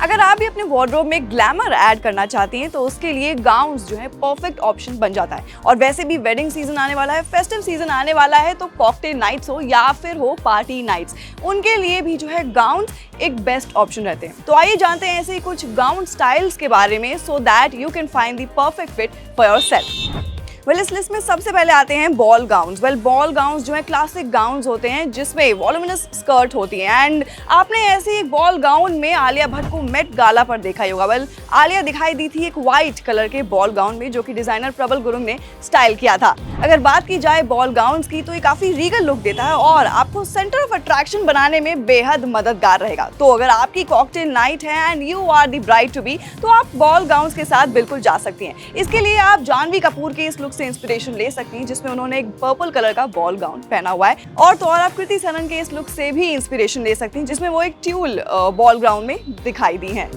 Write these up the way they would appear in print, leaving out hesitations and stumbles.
अगर आप भी अपने वार्डरोब में ग्लैमर ऐड करना चाहती हैं तो उसके लिए गाउन्स जो है परफेक्ट ऑप्शन बन जाता है। और वैसे भी वेडिंग सीजन आने वाला है, फेस्टिव सीजन आने वाला है, तो कॉकटेल नाइट्स हो या फिर हो पार्टी नाइट्स, उनके लिए भी जो है गाउन्स एक बेस्ट ऑप्शन रहते हैं। तो आइए जानते हैं ऐसे ही कुछ गाउन स्टाइल्स के बारे में so that you can find the perfect fit for yourself. इस लिस्ट में सबसे पहले आते हैं बॉल गाउन्स। बॉल गाउन्स जो है क्लासिक गाउन्स होते हैं जिसमें वॉल्यूमिनस स्कर्ट होती है। एंड आपने ऐसे एक बॉल गाउन में आलिया भट्ट को मेट गाला पर देखा ही होगा। आलिया दिखाई दी थी एक व्हाइट कलर के बॉल गाउन में, जो कि डिजाइनर प्रबल गुरुंग ने स्टाइल किया था। अगर बात की जाए बॉल गाउन्स की तो ये काफी रीगल लुक देता है और आपको सेंटर ऑफ अट्रैक्शन बनाने में बेहद मददगार रहेगा। तो अगर आपकी कॉकटेल नाइट है and you are the bride to be, तो आप बॉल गाउन्स के साथ बिल्कुल जा सकती हैं। इसके लिए आप जानवी कपूर के इस लुक से इंस्पिरेशन ले सकती हैं जिसमें उन्होंने एक पर्पल कलर का बॉल गाउन पहना हुआ है। और तो और आप कृति सनन के इस लुक से भी इंस्पिरेशन ले सकती हैं जिसमें वो एक ट्यूल बॉल गाउन में दिखाई दी हैं।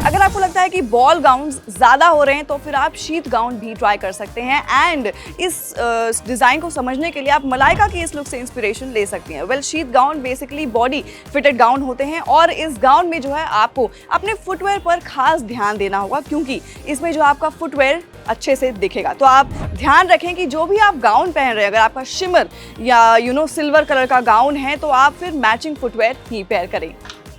अगर आपको लगता है कि बॉल गाउन्स ज़्यादा हो रहे हैं तो फिर आप शीट गाउन भी ट्राई कर सकते हैं। एंड इस डिज़ाइन को समझने के लिए आप मलाइका की इस लुक से इंस्पिरेशन ले सकती हैं। Sheet gown basically body fitted gown होते हैं और इस गाउन में जो है आपको अपने फुटवेयर पर खास ध्यान देना होगा, क्योंकि इसमें जो आपका फुटवेयर अच्छे से दिखेगा। तो आप ध्यान रखें कि जो भी आप गाउन पहन रहे हैं, अगर आपका शिमर या सिल्वर कलर का गाउन है तो आप फिर मैचिंग फुटवेयर ही पेयर करें।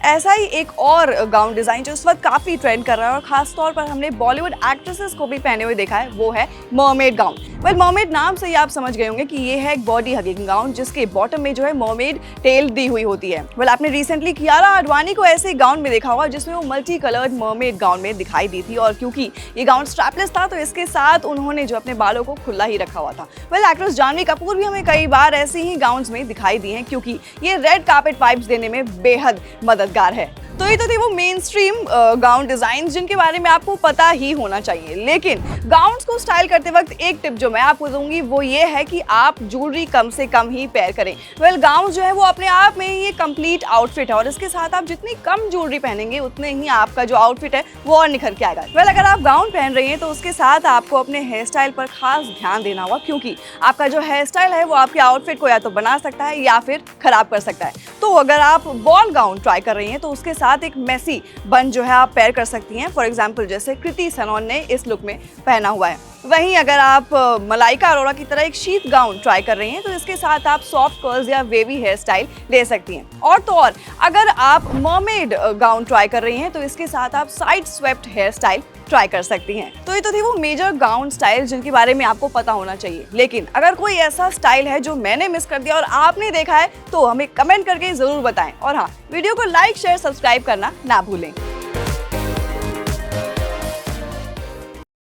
ऐसा ही एक और गाउन डिज़ाइन जो इस वक्त काफ़ी ट्रेंड कर रहा है और ख़ास तौर पर हमने बॉलीवुड एक्ट्रेसेस को भी पहने हुए देखा है, वो है मरमेड गाउन। मरमेड नाम से ही आप समझ गए होंगे कि ये है एक बॉडी हगिंग गाउन जिसके बॉटम में जो है मरमेड टेल दी हुई होती है। आपने रिसेंटली कियारा आडवाणी को ऐसे गाउन में देखा होगा जिसमें वो मल्टी कलर्ड मरमेड गाउन में दिखाई दी थी। और क्योंकि ये गाउन स्ट्रैपलेस था तो इसके साथ उन्होंने जो अपने बालों को खुला ही रखा हुआ था। एक्ट्रेस जानवी कपूर भी हमें कई बार ऐसे ही गाउन्स में दिखाई दी हैं क्योंकि ये रेड कार्पेट वाइब्स देने में बेहद मददगार है। तो ये तो थे वो मेन स्ट्रीम गाउन डिजाइन जिनके बारे में आपको पता ही होना चाहिए। लेकिन गाउन्स को स्टाइल करते वक्त एक टिप जो मैं आपको दूंगी वो ये है कि आप ज्वेलरी कम से कम ही पेयर करें। गाउन जो है वो अपने आप में ही एक कंप्लीट आउटफिट है और इसके साथ आप जितनी कम ज्वेलरी पहनेंगे उतने ही आपका जो आउटफिट है वो और निखर के आएगा। अगर आप गाउन पहन रही हैं तो उसके साथ आपको अपने हेयर स्टाइल पर खास ध्यान देना होगा, क्योंकि आपका जो हेयर स्टाइल है वो आपके आउटफिट को या तो बना सकता है या फिर खराब कर सकता है। तो अगर आप बॉल गाउन ट्राई कर रही हैं तो उसके साथ एक मेसी बन जो है आप पेयर कर सकती हैं। फॉर एग्जांपल जैसे कृति सनन ने इस लुक में पहना हुआ है। वहीं अगर आप मलाइका अरोड़ा की तरह एक शीट गाउन ट्राई कर रही हैं तो इसके साथ आप सॉफ्ट कर्ल्स या वेवी हेयर स्टाइल ले सकती हैं। और तो और अगर आप मरमेड गाउन ट्राई कर रही हैं तो इसके साथ आप side swept hairstyle try कर सकती हैं। तो ये तो थी वो मेजर गाउन स्टाइल जिनके बारे में आपको पता होना चाहिए। लेकिन अगर कोई ऐसा स्टाइल है जो मैंने मिस कर दिया और आपने देखा है तो हमें कमेंट करके जरूर बताएं। और हाँ, वीडियो को लाइक शेयर सब्सक्राइब करना ना भूलें।